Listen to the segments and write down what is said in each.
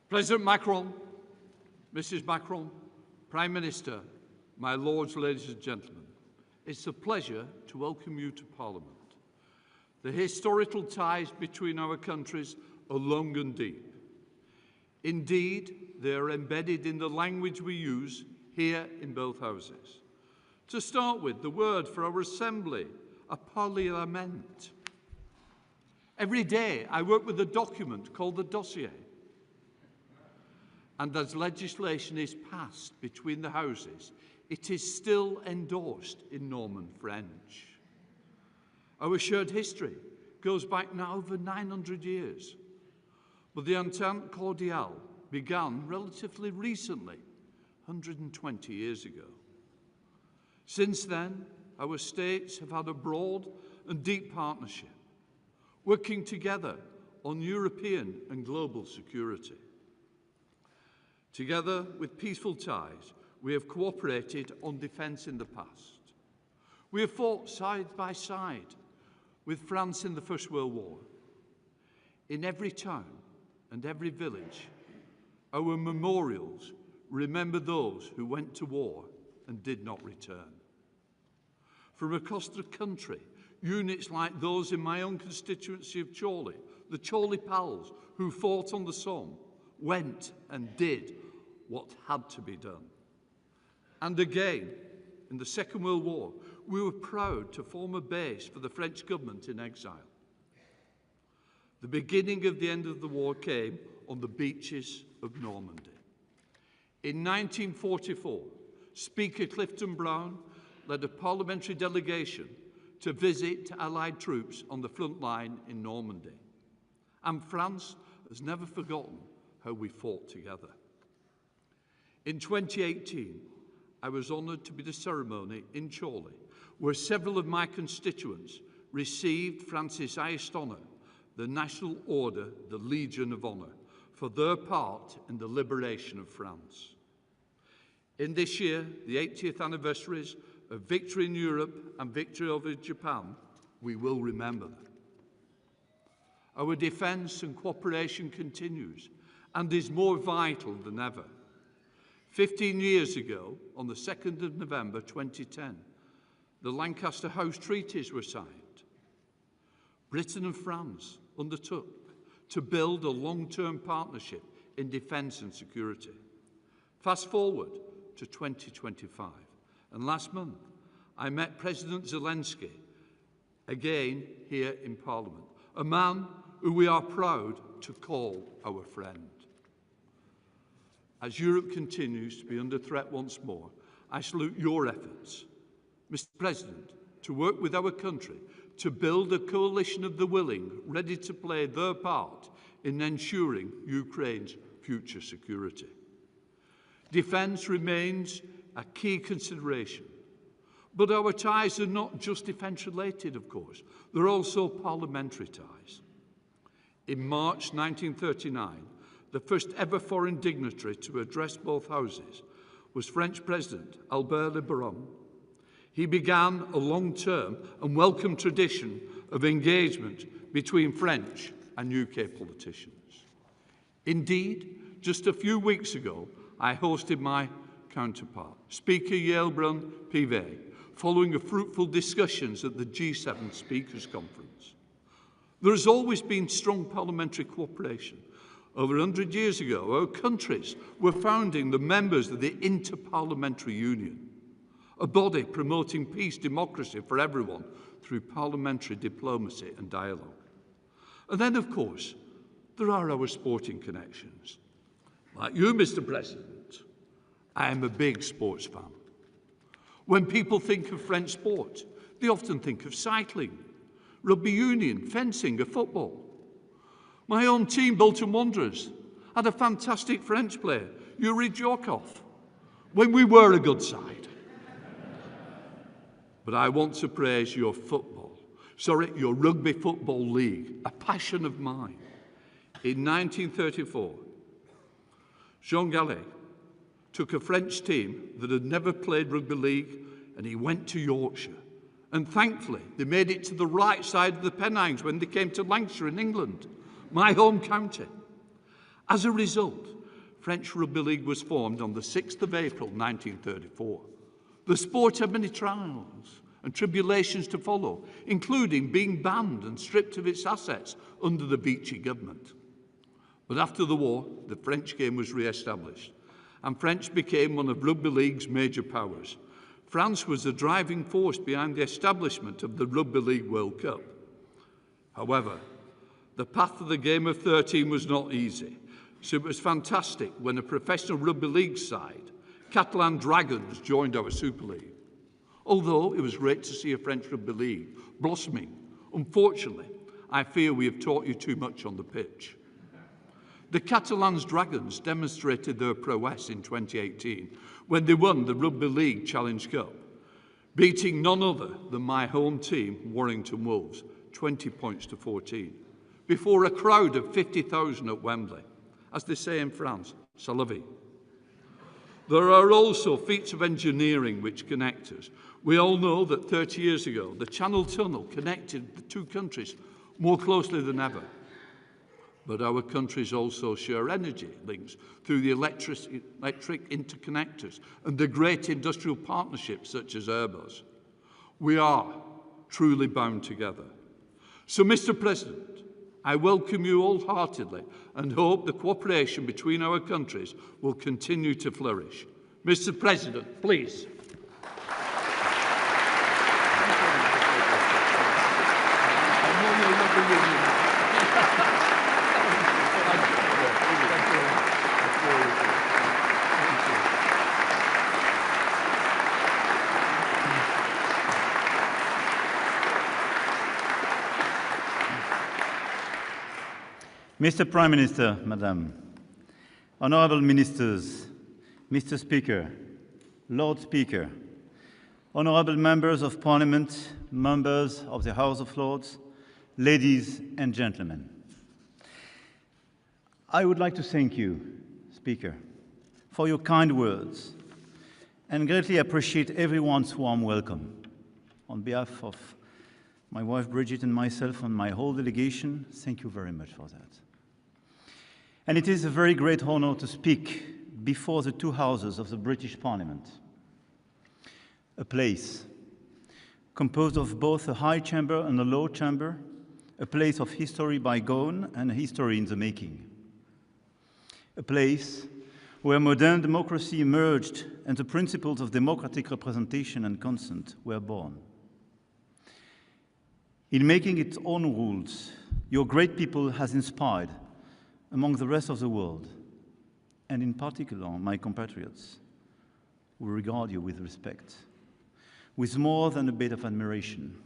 President Macron, Mrs. Macron, Prime Minister, my lords, ladies and gentlemen, it's a pleasure to welcome you to Parliament. The historical ties between our countries are long and deep. Indeed, they are embedded in the language we use here in both houses. To start with, the word for our assembly, a parliament. Every day I work with a document called the dossier. And as legislation is passed between the houses, it is still endorsed in Norman French. Our shared history goes back now over 900 years, but the Entente Cordiale began relatively recently, 120 years ago. Since then, our states have had a broad and deep partnership, working together on European and global security. Together with peaceful ties, we have cooperated on defence in the past. We have fought side by side with France in the First World War. In every town and every village, our memorials remember those who went to war and did not return. From across the country, units like those in my own constituency of Chorley, the Chorley Pals, who fought on the Somme, went and did what had to be done. And again, in the Second World War, we were proud to form a base for the French government in exile. The beginning of the end of the war came on the beaches of Normandy. In 1944, Speaker Clifton Brown led a parliamentary delegation to visit Allied troops on the front line in Normandy. And France has never forgotten how we fought together. In 2018, I was honoured to be the ceremony in Chorley, where several of my constituents received France's highest honour, the National Order, the Legion of Honour, for their part in the liberation of France. In this year, the 80th anniversaries of victory in Europe and victory over Japan, we will remember them. Our defence and cooperation continues and is more vital than ever. 15 years ago, on the 2nd of November 2010, the Lancaster House Treaties were signed. Britain and France undertook to build a long-term partnership in defence and security. Fast forward to 2025, and last month I met President Zelensky again here in Parliament, a man who we are proud to call our friend. As Europe continues to be under threat once more, I salute your efforts, Mr. President, to work with our country to build a coalition of the willing, ready to play their part in ensuring Ukraine's future security. Defence remains a key consideration, but our ties are not just defence-related, of course. They're also parliamentary ties. In March 1939, the first ever foreign dignitary to address both houses was French President Albert Le Baron. He began a long-term and welcome tradition of engagement between French and UK politicians. Indeed, just a few weeks ago, I hosted my counterpart, Speaker Yael Pivet, following a fruitful discussions at the G7 Speakers Conference. There has always been strong parliamentary cooperation. Over 100 years ago, our countries were founding the members of the Inter-Parliamentary Union, a body promoting peace, democracy for everyone through parliamentary diplomacy and dialogue. And then, of course, there are our sporting connections. Like you, Mr. President, I am a big sports fan. When people think of French sport, they often think of cycling, rugby union, fencing, or football. My own team, Bolton Wanderers, had a fantastic French player, Yuri Djorkov, when we were a good side. But I want to praise your your rugby football league, a passion of mine. In 1934, Jean Gallet took a French team that had never played rugby league and he went to Yorkshire. And thankfully, they made it to the right side of the Pennines when they came to Lancashire in England, my home county. As a result, French Rugby League was formed on the 6th of April 1934. The sport had many trials and tribulations to follow, including being banned and stripped of its assets under the Vichy government. But after the war, the French game was re-established, and French became one of Rugby League's major powers. France was the driving force behind the establishment of the Rugby League World Cup. However, the path of the game of 13 was not easy, so it was fantastic when a professional Rugby League side, Catalan Dragons, joined our Super League. Although it was great to see a French Rugby League blossoming, unfortunately, I fear we have taught you too much on the pitch. The Catalan Dragons demonstrated their prowess in 2018 when they won the Rugby League Challenge Cup, beating none other than my home team, Warrington Wolves, 20 points to 14, before a crowd of 50,000 at Wembley. As they say in France, c'est la vie. There are also feats of engineering which connect us. We all know that 30 years ago, the Channel Tunnel connected the two countries more closely than ever. But our countries also share energy links through the electric interconnectors and the great industrial partnerships such as Airbus. We are truly bound together. So, Mr. President, I welcome you wholeheartedly and hope the cooperation between our countries will continue to flourish. Mr. President, please. Mr. Prime Minister, Madam, Honourable Ministers, Mr. Speaker, Lord Speaker, Honourable Members of Parliament, Members of the House of Lords, ladies and gentlemen. I would like to thank you, Speaker, for your kind words and greatly appreciate everyone's warm welcome. On behalf of my wife Bridget and myself and my whole delegation, thank you very much for that. And it is a very great honor to speak before the two houses of the British Parliament, a place composed of both a high chamber and a low chamber, a place of history bygone and history in the making, a place where modern democracy emerged and the principles of democratic representation and consent were born. In making its own rules, your great people has inspired among the rest of the world, and in particular my compatriots, who regard you with respect, with more than a bit of admiration.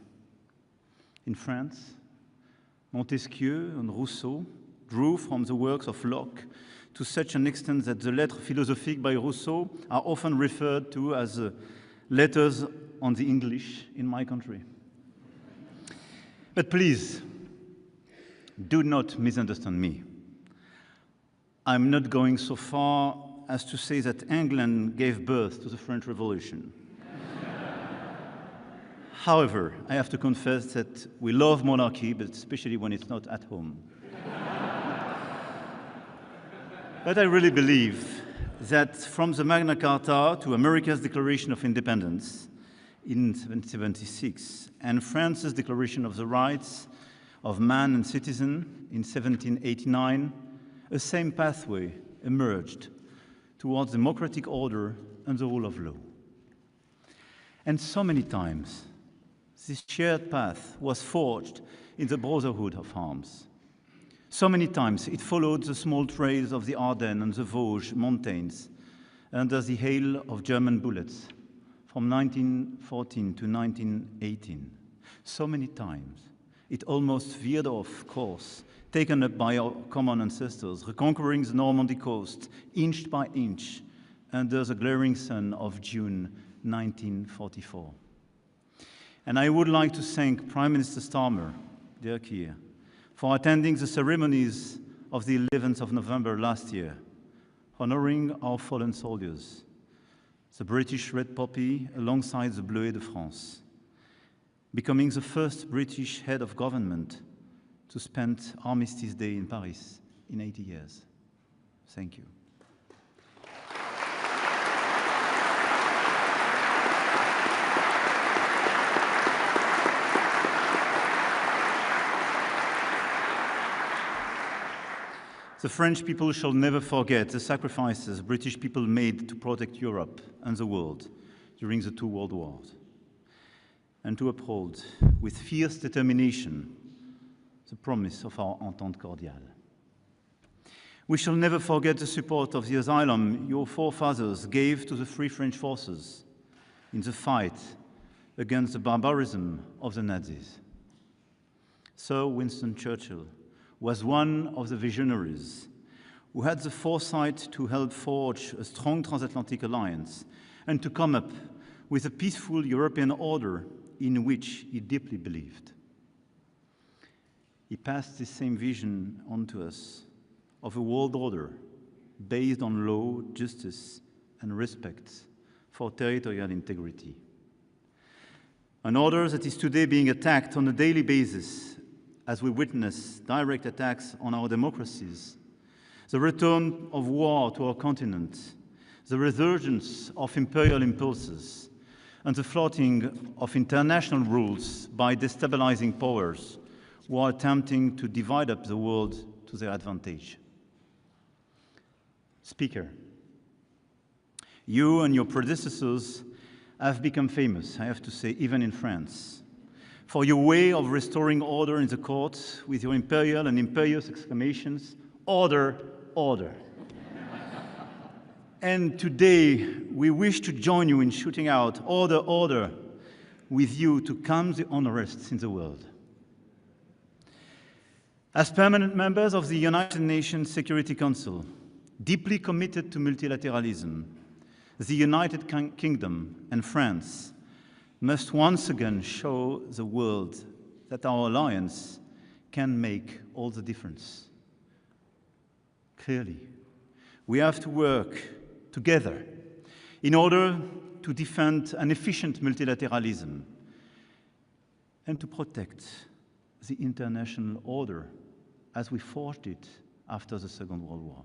In France, Montesquieu and Rousseau drew from the works of Locke to such an extent that the Lettres philosophiques by Rousseau are often referred to as letters on the English in my country. But please, do not misunderstand me. I'm not going so far as to say that England gave birth to the French Revolution. However, I have to confess that we love monarchy, but especially when it's not at home. But I really believe that from the Magna Carta to America's Declaration of Independence in 1776 and France's Declaration of the Rights of Man and Citizen in 1789, a same pathway emerged towards democratic order and the rule of law. And so many times, this shared path was forged in the brotherhood of arms. So many times it followed the small trails of the Ardennes and the Vosges mountains under the hail of German bullets from 1914 to 1918. So many times it almost veered off course, taken up by our common ancestors, reconquering the Normandy coast inch by inch under the glaring sun of June 1944. And I would like to thank Prime Minister Starmer, dear Keir, for attending the ceremonies of the 11th of November last year, honoring our fallen soldiers, the British Red Poppy alongside the Bleuet de France, becoming the first British head of government to spend Armistice Day in Paris in 80 years. Thank you. The French people shall never forget the sacrifices British people made to protect Europe and the world during the two world wars, and to uphold with fierce determination the promise of our Entente Cordiale. We shall never forget the support of the asylum your forefathers gave to the Free French forces in the fight against the barbarism of the Nazis. Sir Winston Churchill was one of the visionaries who had the foresight to help forge a strong transatlantic alliance and to come up with a peaceful European order in which he deeply believed. He passed this same vision on to us of a world order based on law, justice, and respect for territorial integrity. An order that is today being attacked on a daily basis as we witness direct attacks on our democracies, the return of war to our continent, the resurgence of imperial impulses, and the flouting of international rules by destabilizing powers who are attempting to divide up the world to their advantage. Speaker, you and your predecessors have become famous, I have to say, even in France, for your way of restoring order in the courts with your imperial and imperious exclamations, "Order, order." And today, we wish to join you in shooting out "Order, order" with you to calm the unrest in the world. As permanent members of the United Nations Security Council, deeply committed to multilateralism, the United Kingdom and France must once again show the world that our alliance can make all the difference. Clearly, we have to work together in order to defend an efficient multilateralism and to protect the international order as we forged it after the Second World War.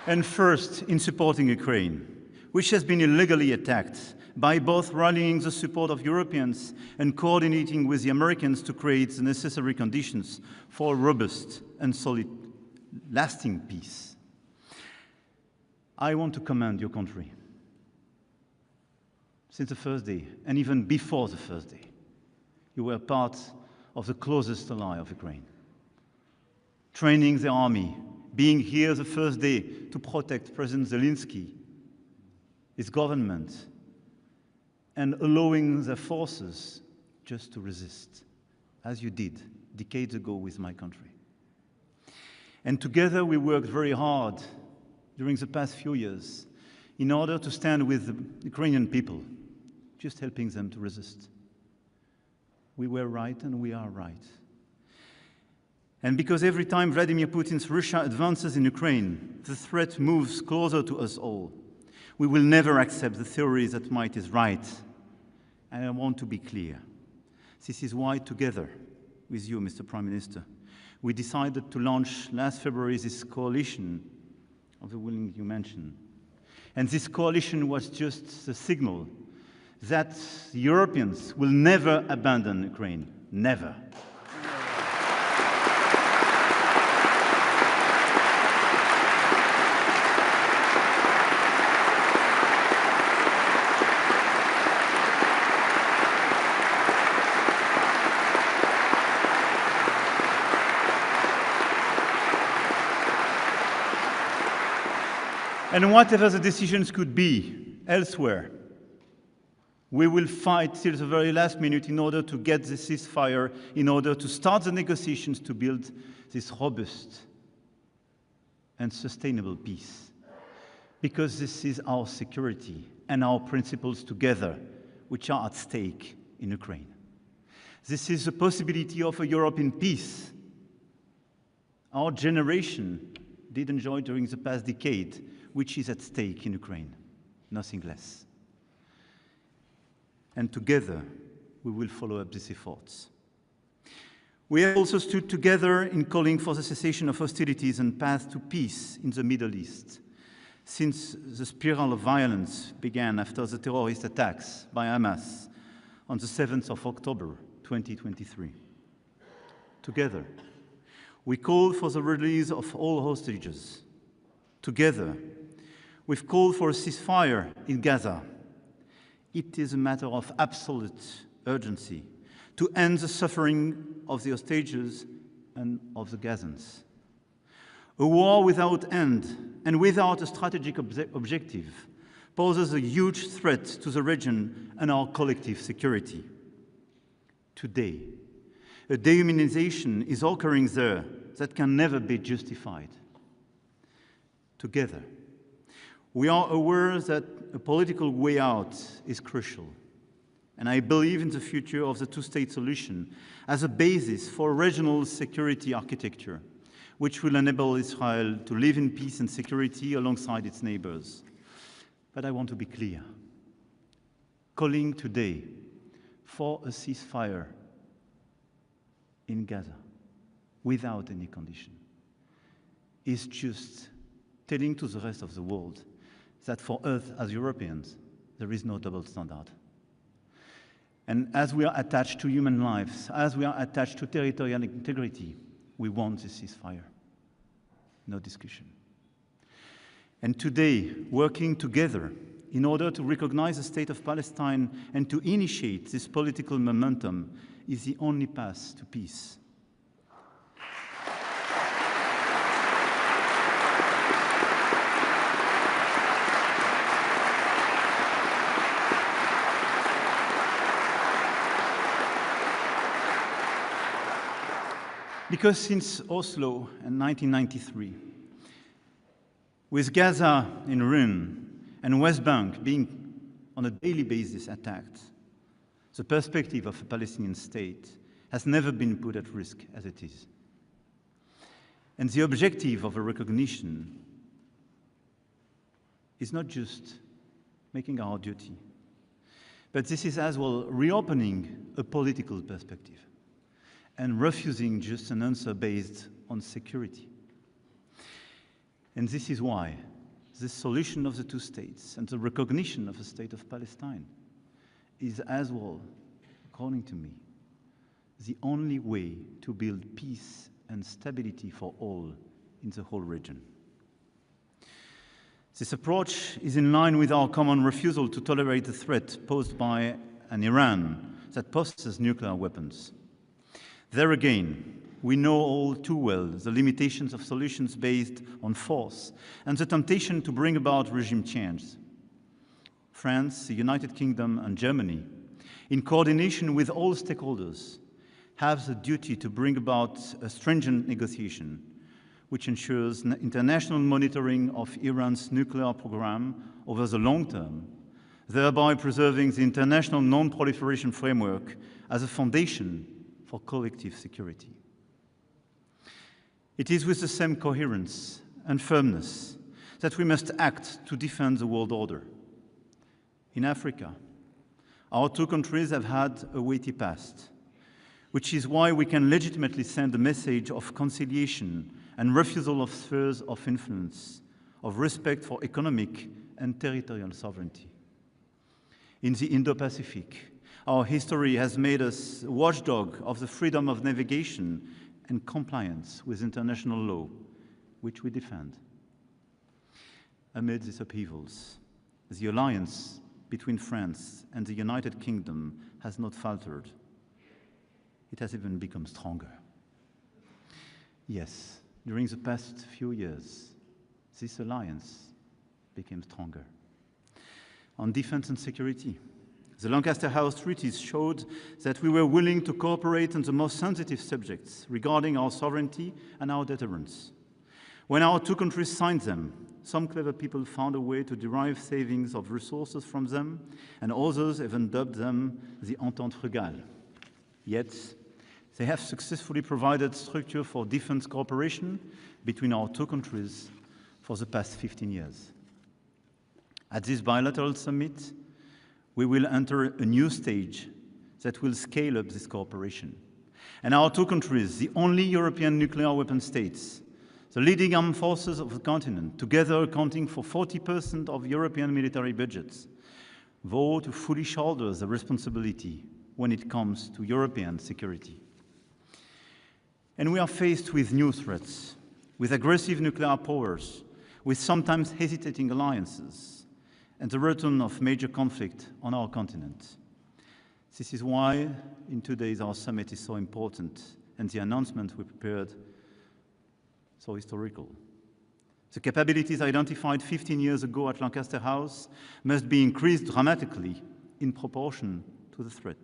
And first, in supporting Ukraine, which has been illegally attacked, by both rallying the support of Europeans and coordinating with the Americans to create the necessary conditions for a robust and solid, lasting peace. I want to commend your country. Since the first day, and even before the first day, you were part of the closest ally of Ukraine, training the army, being here the first day to protect President Zelensky, his government, and allowing their forces just to resist, as you did decades ago with my country. And together we worked very hard during the past few years in order to stand with the Ukrainian people, just helping them to resist. We were right and we are right. And because every time Vladimir Putin's Russia advances in Ukraine, the threat moves closer to us all. We will never accept the theory that might is right. And I want to be clear. This is why, together with you, Mr. Prime Minister, we decided to launch last February this coalition of the willing you mentioned. And this coalition was just the signal that the Europeans will never abandon Ukraine. Never. And whatever the decisions could be elsewhere, we will fight till the very last minute in order to get the ceasefire, in order to start the negotiations to build this robust and sustainable peace. Because this is our security and our principles together which are at stake in Ukraine. This is the possibility of a Europe in peace. Our generation did enjoy during the past decade, which is at stake in Ukraine, nothing less. And together, we will follow up these efforts. We have also stood together in calling for the cessation of hostilities and path to peace in the Middle East. since the spiral of violence began after the terrorist attacks by Hamas on the 7th of October 2023. Together, we call for the release of all hostages. Together, we've called for a ceasefire in Gaza. It is a matter of absolute urgency to end the suffering of the hostages and of the Gazans. A war without end and without a strategic objective poses a huge threat to the region and our collective security. Today, a dehumanization is occurring there that can never be justified. Together, we are aware that a political way out is crucial, and I believe in the future of the two-state solution as a basis for a regional security architecture, which will enable Israel to live in peace and security alongside its neighbors. But I want to be clear. Calling today for a ceasefire in Gaza without any condition is just telling to the rest of the world that for us as Europeans, there is no double standard. And as we are attached to human lives, as we are attached to territorial integrity, we want this ceasefire. No discussion. And today, working together in order to recognize the state of Palestine and to initiate this political momentum is the only path to peace. Because since Oslo in 1993, with Gaza in ruin and West Bank being on a daily basis attacked, the perspective of a Palestinian state has never been put at risk as it is. And the objective of a recognition is not just making our duty, but this is as well reopening a political perspective and refusing just an answer based on security. And this is why the solution of the two states and the recognition of the state of Palestine is as well, according to me, the only way to build peace and stability for all in the whole region. This approach is in line with our common refusal to tolerate the threat posed by an Iran that possesses nuclear weapons. There again, we know all too well the limitations of solutions based on force and the temptation to bring about regime change. France, the United Kingdom, and Germany, in coordination with all stakeholders, have the duty to bring about a stringent negotiation which ensures international monitoring of Iran's nuclear program over the long term, thereby preserving the international non-proliferation framework as a foundation for collective security. It is with the same coherence and firmness that we must act to defend the world order. In Africa, our two countries have had a weighty past, which is why we can legitimately send a message of conciliation and refusal of spheres of influence, of respect for economic and territorial sovereignty. In the Indo-Pacific, our history has made us a watchdog of the freedom of navigation and compliance with international law, which we defend. Amid these upheavals, the alliance between France and the United Kingdom has not faltered. It has even become stronger. Yes, during the past few years, this alliance became stronger. On defense and security, the Lancaster House treaties showed that we were willing to cooperate on the most sensitive subjects regarding our sovereignty and our deterrence. When our two countries signed them, some clever people found a way to derive savings of resources from them, and others even dubbed them the Entente Frugale. Yet, they have successfully provided structure for defense cooperation between our two countries for the past 15 years. At this bilateral summit, we will enter a new stage that will scale up this cooperation. And our two countries, the only European nuclear weapon states The leading armed forces of the continent, together accounting for 40% of European military budgets, vow to fully shoulder the responsibility when it comes to European security. And we are faced with new threats, with aggressive nuclear powers, with sometimes hesitating alliances, and the return of major conflict on our continent. This is why, in today's our summit is so important, and the announcement we prepared so historical. The capabilities identified 15 years ago at Lancaster House must be increased dramatically in proportion to the threat.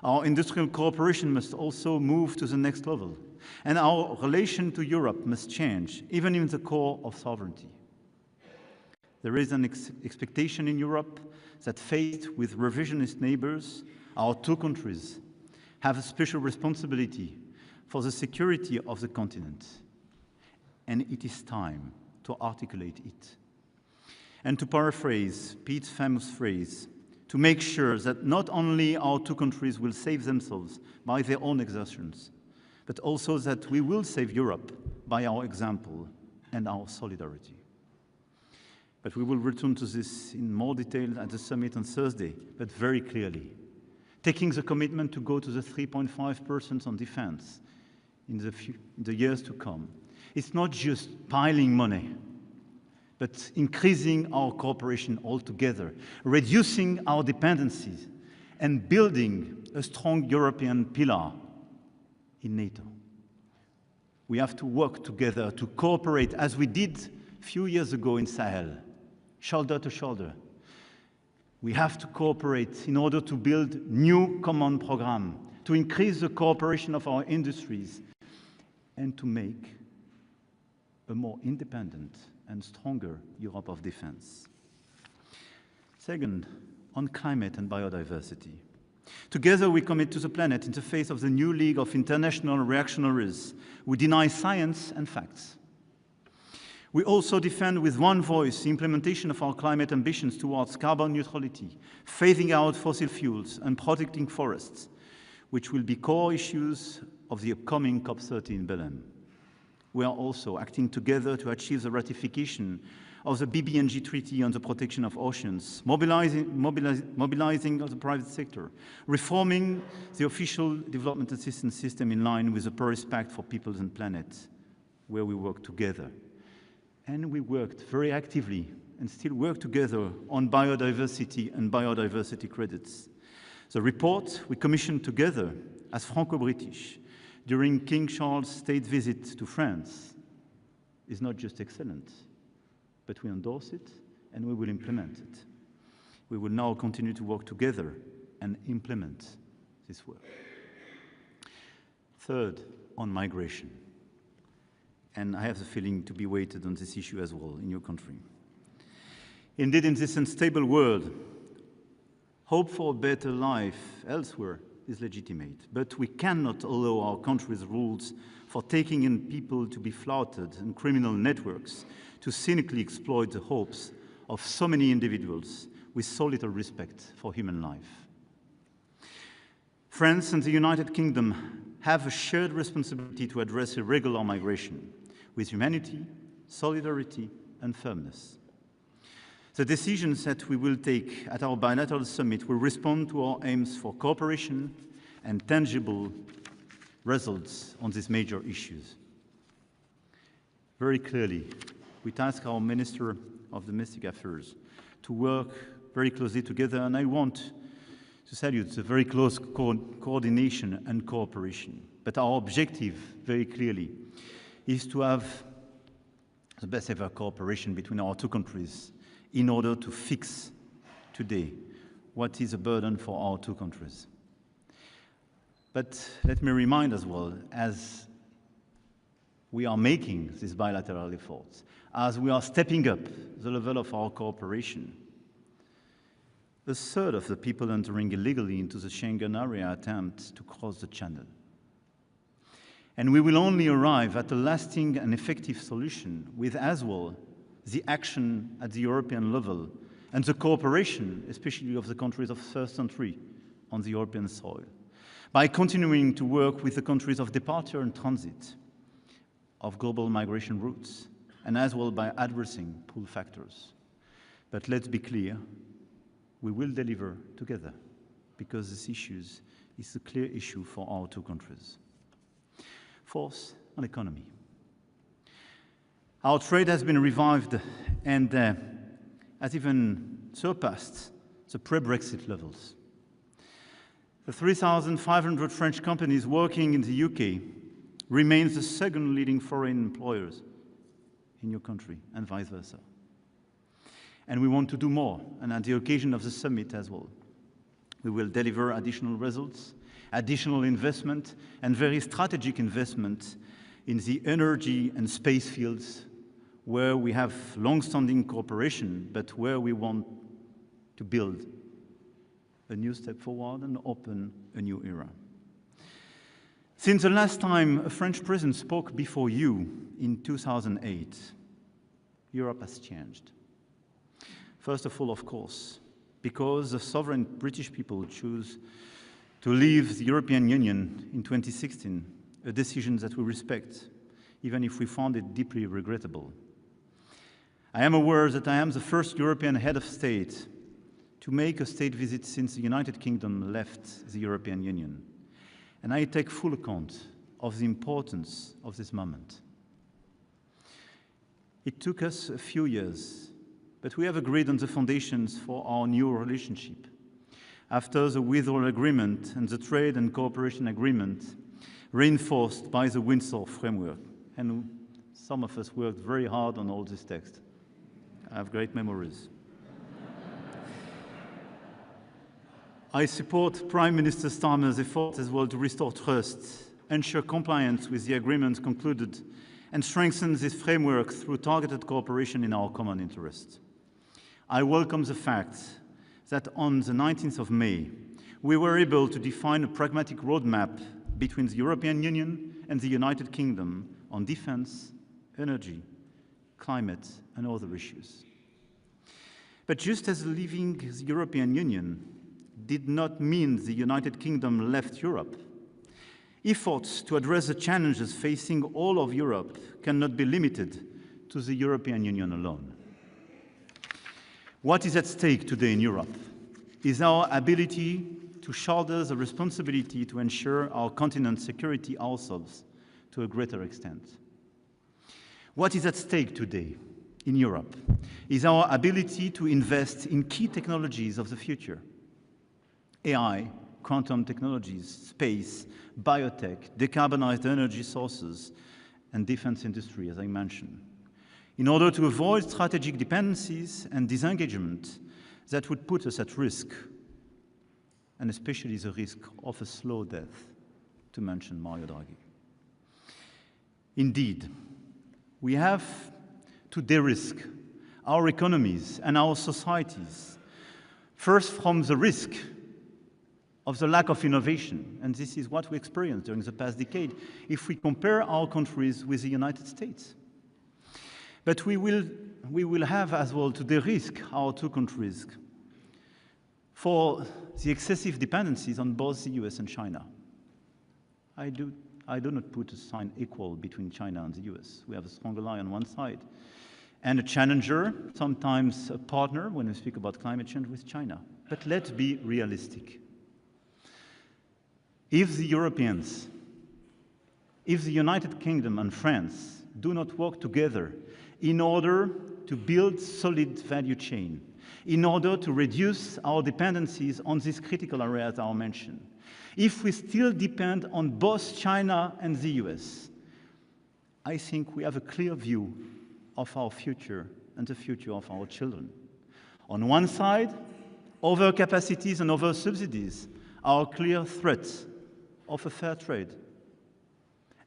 Our industrial cooperation must also move to the next level, and our relation to Europe must change, even in the core of sovereignty. There is an expectation in Europe that, faced with revisionist neighbors, our two countries have a special responsibility for the security of the continent. And it is time to articulate it. And to paraphrase Pete's famous phrase, to make sure that not only our two countries will save themselves by their own exertions, but also that we will save Europe by our example and our solidarity. But we will return to this in more detail at the summit on Thursday, but very clearly, taking the commitment to go to the 3.5% on defense in the years to come. It's not just piling money, but increasing our cooperation altogether, reducing our dependencies, and building a strong European pillar in NATO. We have to work together to cooperate as we did a few years ago in Sahel, shoulder to shoulder. We have to cooperate in order to build new common programs, to increase the cooperation of our industries, and to make a more independent and stronger Europe of defense. Second, on climate and biodiversity. Together we commit to the planet in the face of the new league of international reactionaries who deny science and facts. We also defend with one voice the implementation of our climate ambitions towards carbon neutrality, phasing out fossil fuels and protecting forests, which will be core issues of the upcoming COP30 in Belém. We are also acting together to achieve the ratification of the BBNG Treaty on the protection of oceans, mobilizing the private sector, reforming the official development assistance system in line with the Paris Pact for Peoples and Planet, where we work together. And we worked very actively and still work together on biodiversity and biodiversity credits. The report we commissioned together as Franco-British during King Charles' state visit to France is not just excellent, but we endorse it and we will implement it. We will now continue to work together and implement this work. Third, on migration. And I have the feeling to be weighted on this issue as well in your country. Indeed, in this unstable world, hope for a better life elsewhere is legitimate, but we cannot allow our country's rules for taking in people to be flouted and criminal networks to cynically exploit the hopes of so many individuals with so little respect for human life. France and the United Kingdom have a shared responsibility to address irregular migration with humanity, solidarity, and firmness. The decisions that we will take at our bilateral summit will respond to our aims for cooperation and tangible results on these major issues. Very clearly, we task our Minister of Domestic Affairs to work very closely together, and I want to salute the very close coordination and cooperation. But our objective, very clearly, is to have the best ever cooperation between our two countries in order to fix today what is a burden for our two countries. But let me remind as well, as we are making these bilateral efforts, as we are stepping up the level of our cooperation, a third of the people entering illegally into the Schengen area attempt to cross the channel. And we will only arrive at a lasting and effective solution with as well the action at the European level and the cooperation, especially of the countries of first entry on the European soil, by continuing to work with the countries of departure and transit, of global migration routes, and as well by addressing pull factors. But let's be clear, we will deliver together, because this issue is a clear issue for our two countries. Fourth, on economy. Our trade has been revived and has even surpassed the pre-Brexit levels. The 3,500 French companies working in the UK remains the second leading foreign employers in your country, and vice versa. And we want to do more, and at the occasion of the summit as well. We will deliver additional results, additional investment, and very strategic investment in the energy and space fields where we have long-standing cooperation, but where we want to build a new step forward and open a new era. Since the last time a French president spoke before you in 2008, Europe has changed. First of all, of course, because the sovereign British people chose to leave the European Union in 2016, a decision that we respect, even if we found it deeply regrettable. I am aware that I am the first European head of state to make a state visit since the United Kingdom left the European Union, and I take full account of the importance of this moment. It took us a few years, but we have agreed on the foundations for our new relationship. After the withdrawal agreement and the trade and cooperation agreement, reinforced by the Windsor framework, and some of us worked very hard on all this text. I have great memories. I support Prime Minister Starmer's efforts as well to restore trust, ensure compliance with the agreements concluded, and strengthen this framework through targeted cooperation in our common interest. I welcome the fact that on the 19th of May, we were able to define a pragmatic roadmap between the European Union and the United Kingdom on defense, energy, climate, and other issues. But just as leaving the European Union did not mean the United Kingdom left Europe, efforts to address the challenges facing all of Europe cannot be limited to the European Union alone. What is at stake today in Europe is our ability to shoulder the responsibility to ensure our continent's security ourselves to a greater extent. What is at stake today in Europe is our ability to invest in key technologies of the future: AI, quantum technologies, space, biotech, decarbonized energy sources, and defense industry, as I mentioned, in order to avoid strategic dependencies and disengagement that would put us at risk, and especially the risk of a slow death, to mention Mario Draghi. Indeed, we have to de-risk our economies and our societies, first from the risk of the lack of innovation, and this is what we experienced during the past decade if we compare our countries with the United States. But we will have as well to de-risk our two countries for the excessive dependencies on both the US and China. I do not put a sign equal between China and the US. We have a strong ally on one side, and a challenger, sometimes a partner when we speak about climate change with China. But let's be realistic. If the Europeans, if the United Kingdom and France do not work together in order to build solid value chain, in order to reduce our dependencies on these critical areas I mentioned, if we still depend on both China and the US, I think we have a clear view of our future and the future of our children. On one side, overcapacities and over-subsidies are clear threats of a fair trade,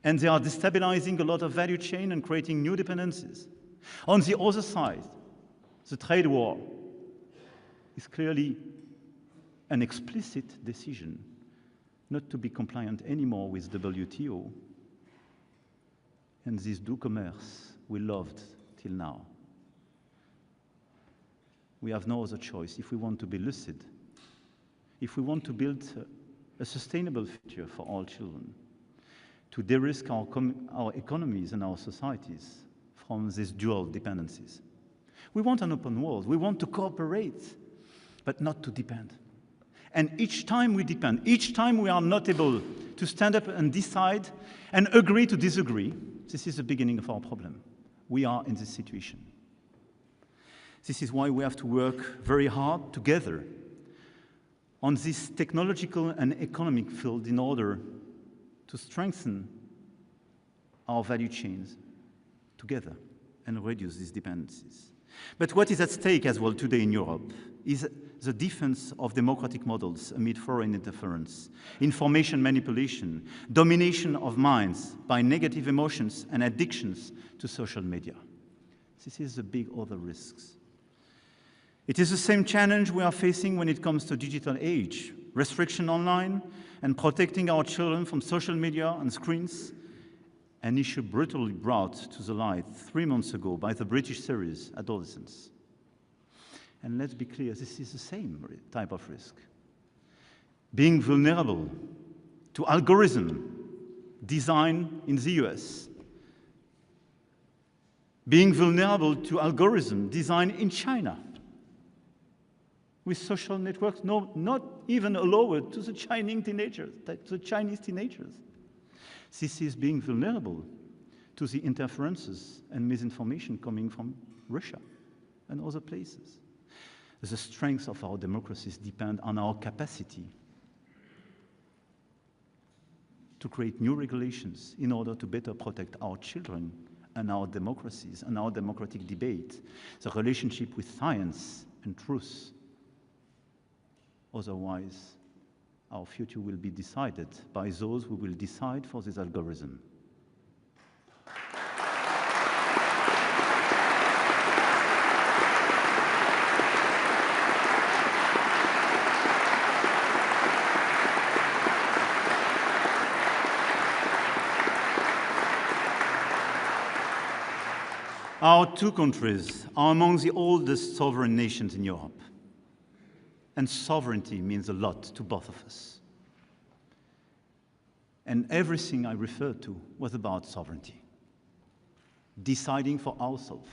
and they are destabilizing a lot of value chain and creating new dependencies. On the other side, the trade war is clearly an explicit decision not to be compliant anymore with WTO and this do commerce we loved till now. We have no other choice if we want to be lucid, if we want to build a sustainable future for all children, to de-risk our economies and our societies from these dual dependencies. We want an open world. We want to cooperate, but not to depend. And each time we depend, each time we are not able to stand up and decide and agree to disagree, this is the beginning of our problem. We are in this situation. This is why we have to work very hard together on this technological and economic field in order to strengthen our value chains together and reduce these dependencies. But what is at stake as well today in Europe is the defense of democratic models amid foreign interference, information manipulation, domination of minds by negative emotions and addictions to social media. This is the big other risks. It is the same challenge we are facing when it comes to digital age, restriction online, and protecting our children from social media and screens, an issue brutally brought to the light 3 months ago by the British series Adolescents. And let's be clear, this is the same type of risk. Being vulnerable to algorithm designed in the US, being vulnerable to algorithm designed in China, with social networks not even allowed to the Chinese teenagers. This is being vulnerable to the interferences and misinformation coming from Russia and other places. The strength of our democracies depend on our capacity to create new regulations in order to better protect our children and our democracies and our democratic debate, the relationship with science and truth. Otherwise, our future will be decided by those who will decide for this algorithm. Our two countries are among the oldest sovereign nations in Europe. And sovereignty means a lot to both of us. And everything I referred to was about sovereignty. Deciding for ourselves,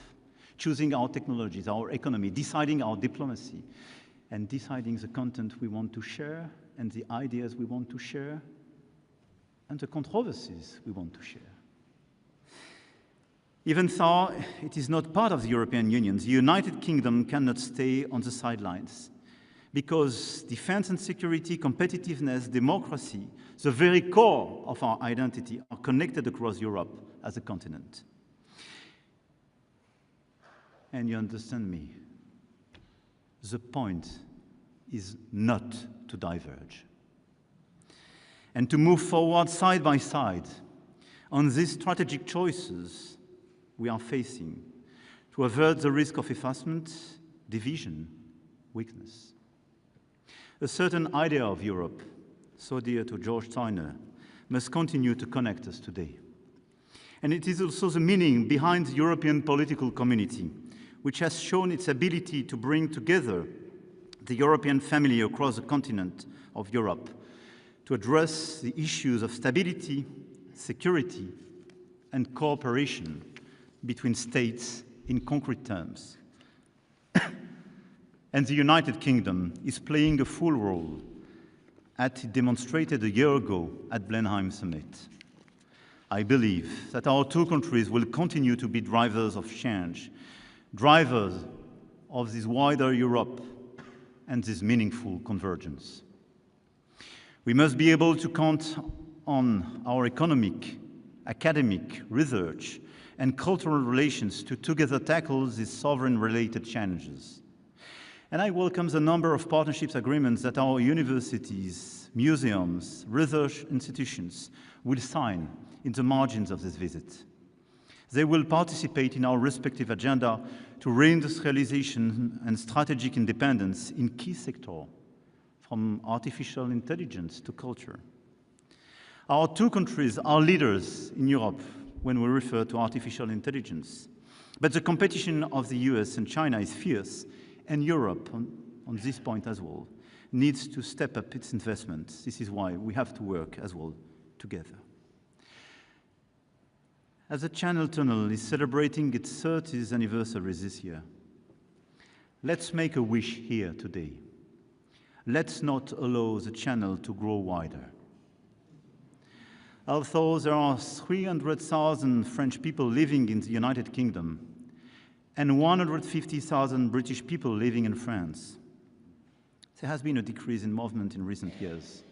choosing our technologies, our economy, deciding our diplomacy, and deciding the content we want to share, and the ideas we want to share, and the controversies we want to share. Even though it is not part of the European Union, the United Kingdom cannot stay on the sidelines, because defense and security, competitiveness, democracy, the very core of our identity, are connected across Europe as a continent. And you understand me, the point is not to diverge, and to move forward side by side on these strategic choices we are facing to avert the risk of effacement, division, weakness. A certain idea of Europe, so dear to George Steiner, must continue to connect us today. And it is also the meaning behind the European political community, which has shown its ability to bring together the European family across the continent of Europe to address the issues of stability, security, and cooperation between states in concrete terms. And the United Kingdom is playing a full role, as it demonstrated a year ago at Blenheim Summit. I believe that our two countries will continue to be drivers of change, drivers of this wider Europe and this meaningful convergence. We must be able to count on our economic, academic, research, and cultural relations to together tackle these sovereign-related challenges. And I welcome the number of partnerships agreements that our universities, museums, research institutions will sign in the margins of this visit. They will participate in our respective agenda to reindustrialization and strategic independence in key sectors, from artificial intelligence to culture. Our two countries are leaders in Europe when we refer to artificial intelligence. But the competition of the US and China is fierce, and Europe, on this point as well, needs to step up its investments. This is why we have to work as well together. as the Channel Tunnel is celebrating its 30th anniversary this year, let's make a wish here today. Let's not allow the channel to grow wider. Although there are 300,000 French people living in the United Kingdom and 150,000 British people living in France, there has been a decrease in movement in recent years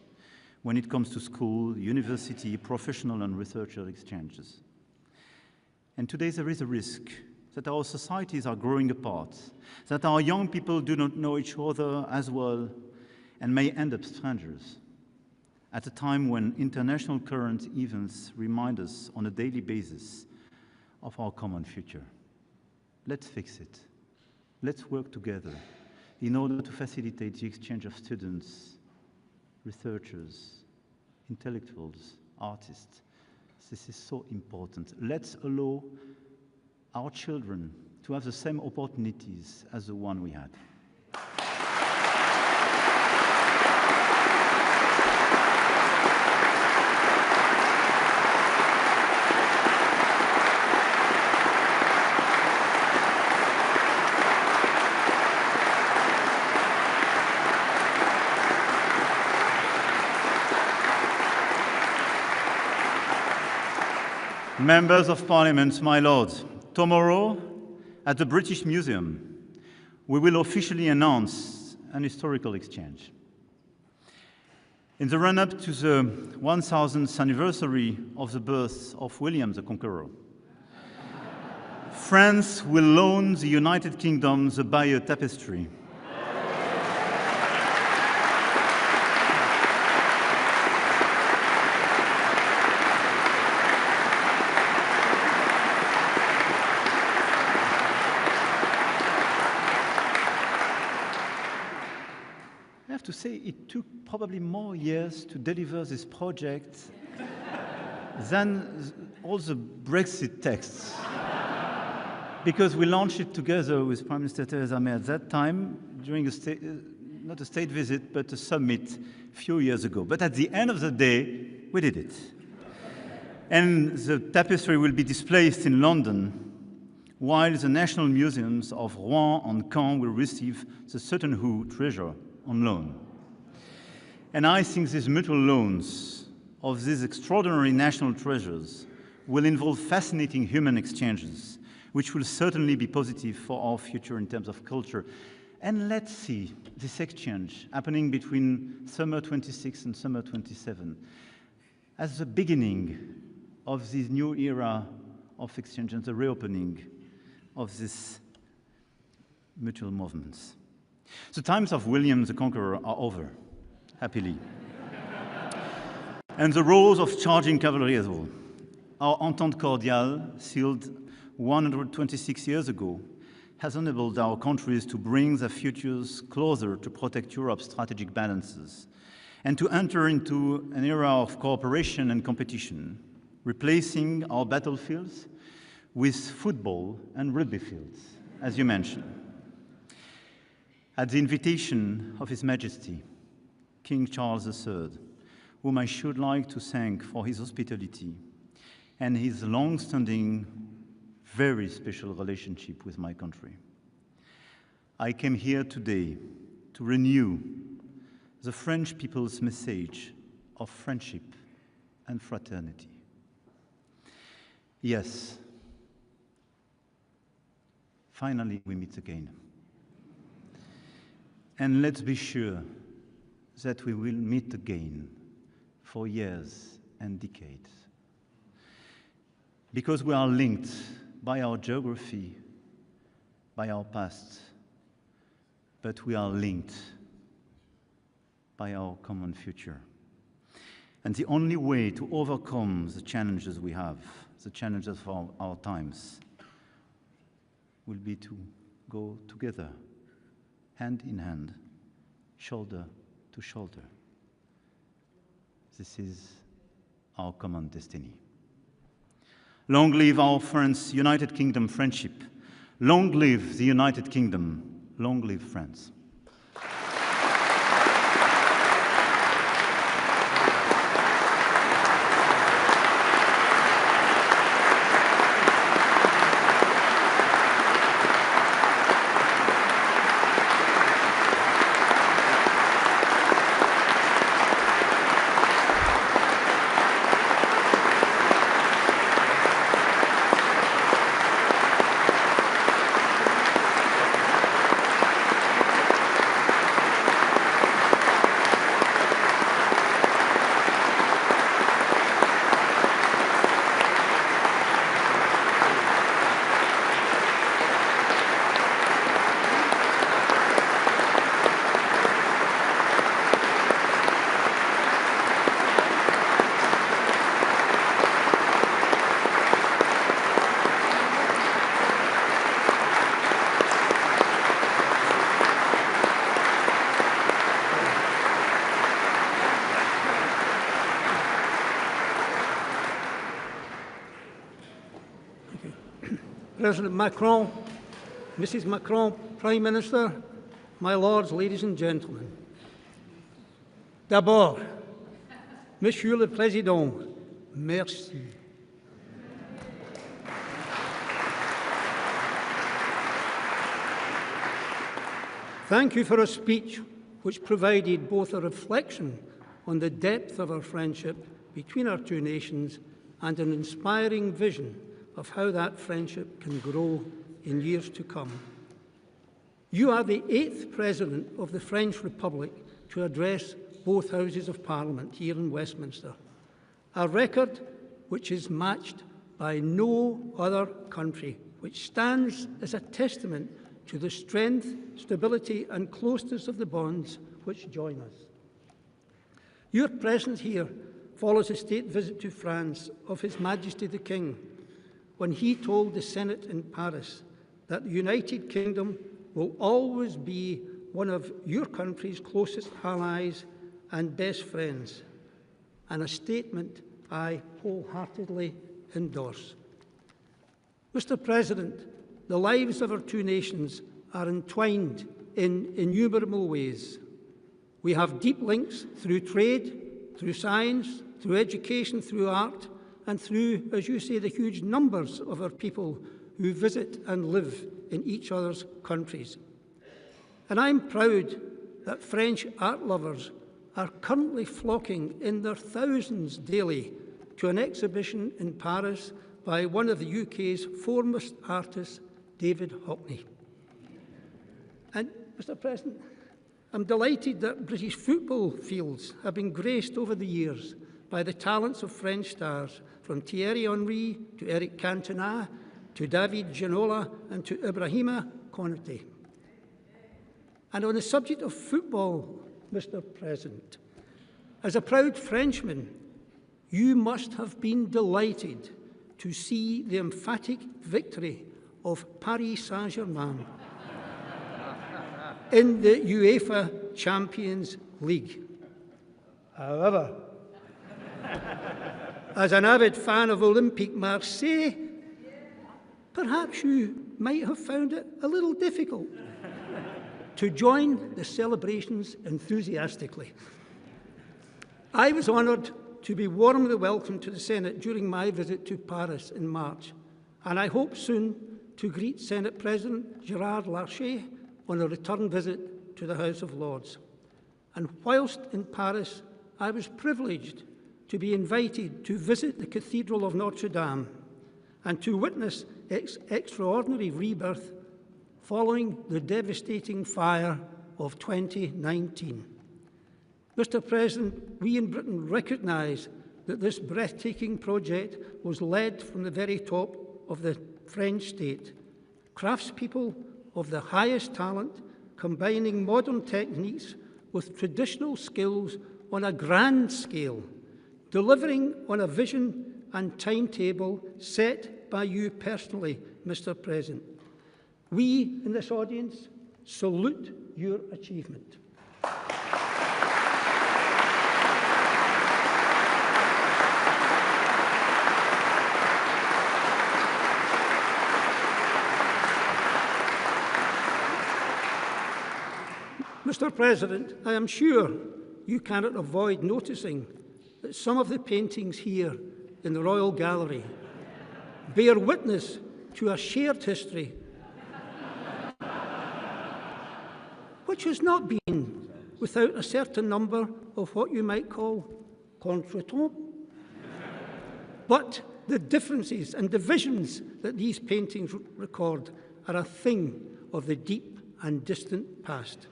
when it comes to school, university, professional and researcher exchanges. And today there is a risk that our societies are growing apart, that our young people do not know each other as well and may end up strangers at a time when international current events remind us on a daily basis of our common future. Let's fix it. Let's work together in order to facilitate the exchange of students, researchers, intellectuals, artists. This is so important. Let's allow our children to have the same opportunities as the one we had. Members of Parliament, my Lord, tomorrow at the British Museum, we will officially announce an historical exchange. In the run-up to the 1000th anniversary of the birth of William the Conqueror, France will loan the United Kingdom the Bayeux Tapestry. To say it took probably more years to deliver this project than all the Brexit texts. Because we launched it together with Prime Minister Theresa May at that time during not a state visit, but a summit a few years ago. But at the end of the day, we did it. And the tapestry will be displayed in London, while the National Museums of Rouen and Caen will receive the Sutton Hoo treasure on loan. And I think these mutual loans of these extraordinary national treasures will involve fascinating human exchanges, which will certainly be positive for our future in terms of culture. And let's see this exchange happening between summer 26 and summer 27 as the beginning of this new era of exchange and the reopening of these mutual movements. The times of William the Conqueror are over, happily. And the roles of charging cavalry as well. Our Entente Cordiale, sealed 126 years ago, has enabled our countries to bring their futures closer to protect Europe's strategic balances and to enter into an era of cooperation and competition, replacing our battlefields with football and rugby fields, as you mentioned. At the invitation of His Majesty, King Charles III, whom I should like to thank for his hospitality and his long-standing, very special relationship with my country, I came here today to renew the French people's message of friendship and fraternity. Yes, finally we meet again. And let's be sure that we will meet again for years and decades. Because we are linked by our geography, by our past, but we are linked by our common future. And the only way to overcome the challenges we have, the challenges of our times, will be to go together, hand in hand, shoulder to shoulder. This is our common destiny. Long live our France, United Kingdom friendship. Long live the United Kingdom. Long live France. President Macron, Mrs. Macron, Prime Minister, my lords, ladies and gentlemen. D'abord, Monsieur le Président, merci. Thank you for a speech which provided both a reflection on the depth of our friendship between our two nations and an inspiring vision of how that friendship can grow in years to come. You are the 8th President of the French Republic to address both Houses of Parliament here in Westminster, a record which is matched by no other country, which stands as a testament to the strength, stability and closeness of the bonds which join us. Your presence here follows a state visit to France of His Majesty the King, when he told the Senate in Paris that the United Kingdom will always be one of your country's closest allies and best friends, and a statement I wholeheartedly endorse. Mr. President, the lives of our two nations are entwined in innumerable ways. We have deep links through trade, through science, through education, through art, and through, as you say, the huge numbers of our people who visit and live in each other's countries. And I'm proud that French art lovers are currently flocking in their thousands daily to an exhibition in Paris by one of the UK's foremost artists, David Hockney. And, Mr. President, I'm delighted that British football fields have been graced over the years by the talents of French stars, from Thierry Henry to Eric Cantona to David Ginola and to Ibrahima Konate. And on the subject of football, Mr. President, as a proud Frenchman, you must have been delighted to see the emphatic victory of Paris Saint-Germain in the UEFA Champions League. However, as an avid fan of Olympique Marseille, perhaps you might have found it a little difficult to join the celebrations enthusiastically. I was honoured to be warmly welcomed to the Senate during my visit to Paris in March, and I hope soon to greet Senate President Gérard Larcher on a return visit to the House of Lords. And whilst in Paris, I was privileged to be invited to visit the Cathedral of Notre Dame and to witness its extraordinary rebirth following the devastating fire of 2019. Mr. President, we in Britain recognise that this breathtaking project was led from the very top of the French state. Craftspeople of the highest talent, combining modern techniques with traditional skills on a grand scale, delivering on a vision and timetable set by you personally, Mr. President. We in this audience salute your achievement. Mr. President, I am sure you cannot avoid noticing that some of the paintings here in the Royal Gallery bear witness to a shared history which has not been without a certain number of what you might call contretemps. But the differences and divisions that these paintings record are a thing of the deep and distant past.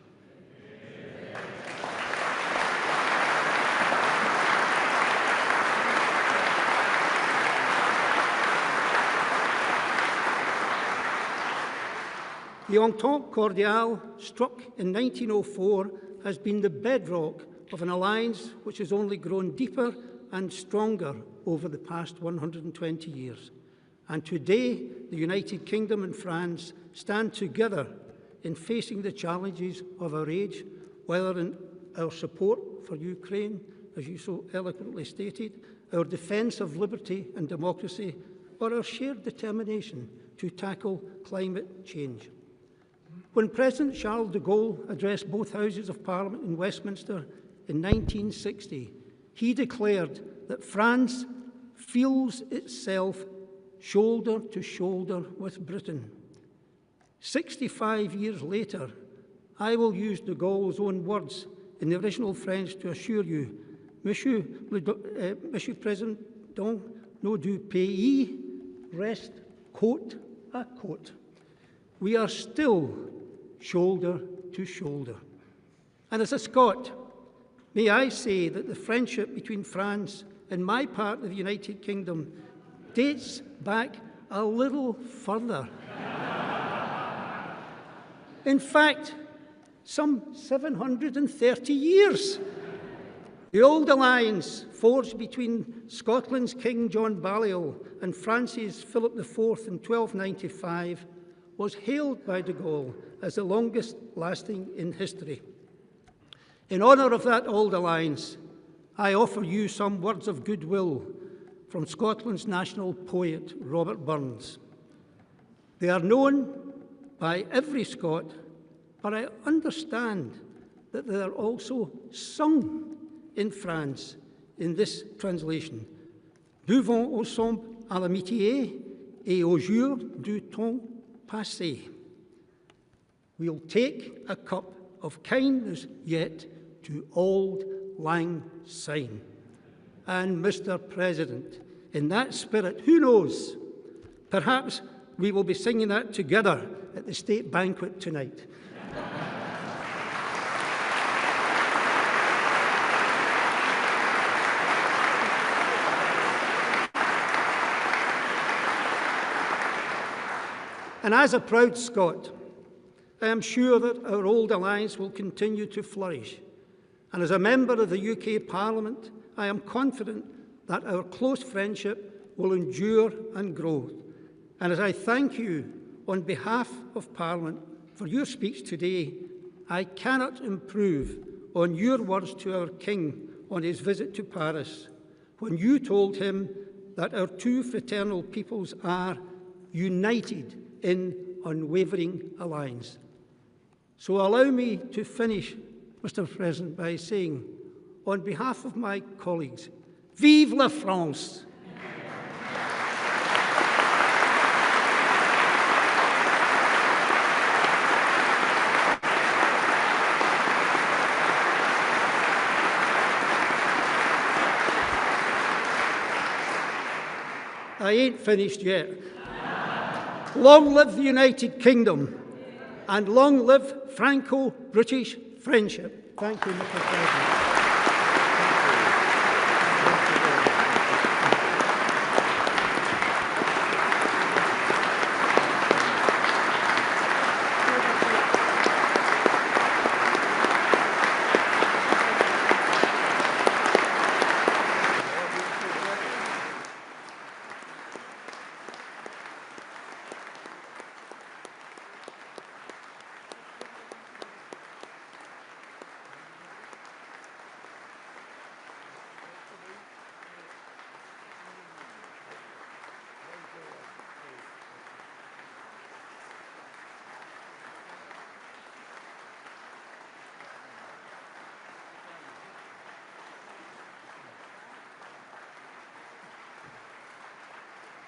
The Entente Cordiale, struck in 1904, has been the bedrock of an alliance which has only grown deeper and stronger over the past 120 years. And today, the United Kingdom and France stand together in facing the challenges of our age, whether in our support for Ukraine, as you so eloquently stated, our defence of liberty and democracy, or our shared determination to tackle climate change. When President Charles de Gaulle addressed both houses of Parliament in Westminster in 1960, he declared that France feels itself shoulder to shoulder with Britain. 65 years later, I will use de Gaulle's own words in the original French to assure you, Monsieur President, nos deux pays reste côte à côte. We are still shoulder to shoulder. And as a Scot, may I say that the friendship between France and my part of the United Kingdom dates back a little further. In fact, some 730 years. The old alliance forged between Scotland's King John Balliol and France's Philip IV in 1295 was hailed by de Gaulle as the longest lasting in history. In honour of that old alliance, I offer you some words of goodwill from Scotland's national poet, Robert Burns. They are known by every Scot, but I understand that they are also sung in France in this translation. Buvons ensemble à l'amitié et au jour du temps passé. We'll take a cup of kindness yet to auld lang syne. And Mr. President, in that spirit, who knows, perhaps we will be singing that together at the state banquet tonight. And as a proud Scot, I am sure that our old alliance will continue to flourish. And as a member of the UK Parliament, I am confident that our close friendship will endure and grow. And as I thank you on behalf of Parliament for your speech today, I cannot improve on your words to our King on his visit to Paris, when you told him that our two fraternal peoples are united in unwavering alliance. So allow me to finish, Mr. President, by saying, on behalf of my colleagues, Vive la France! I ain't finished yet. Long live the United Kingdom, and long live Franco-British friendship. Thank you, Mr. President.